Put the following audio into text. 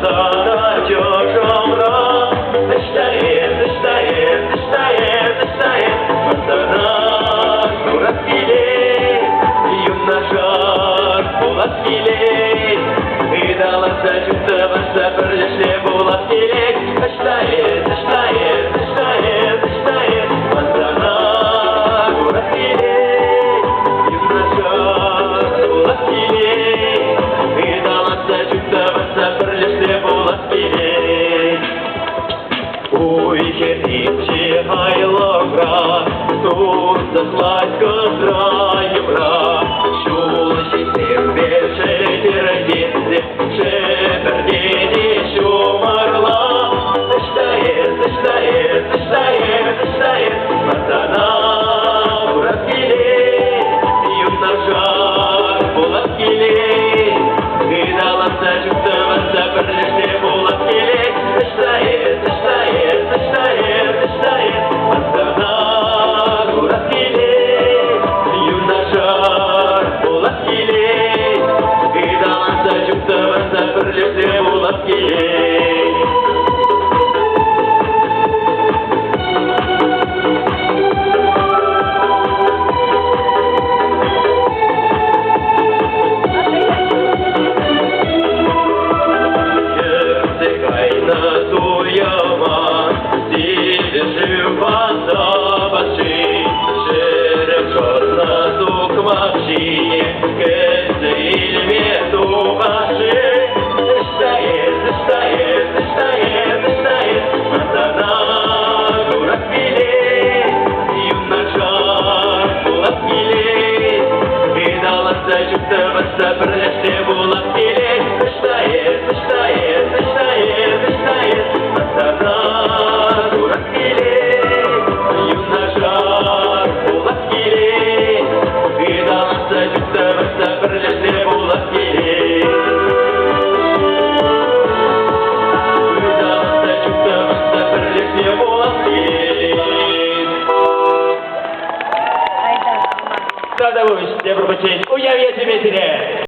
sana çok umra. Dıştayım, dıştayım, dıştayım, dıştayım. Sana surat bile, yunnaşar bulat bile. Hıdalansa çıktığımızda birleşti bulat bile. Dıştayım, dıştayım, dıştayım, dıştayım. Sana surat bile, yunnaşar bulat bile. Hıdalansa çıktığımızda birleşti bulat bile. Uy, керничи хайловра, тут заслать козраевра, чулочи сердце, тердинцы, шепердени шумарла, зачтает, зачтает, зачтает, зачтает, матана ураскиле, юннашар буласкиле, гидаланса чуктаванса бірлеште буласкиле, зачтает, зачтает, зачтает, зачтает, матана ураскиле, юннашар буласкиле, гидаланса чуктаванса бірлеште буласкиле. Бірлеште булат келе, зачтает, зачтает, зачтает, зачтает, матана дурак келе, юннашар булат келе, гидаланса чуктаванса бірлеште булат келе. Гидаланса чуктаванса бірлеште булат келе. Задавуюсь, я пробачаю, уявіть собі,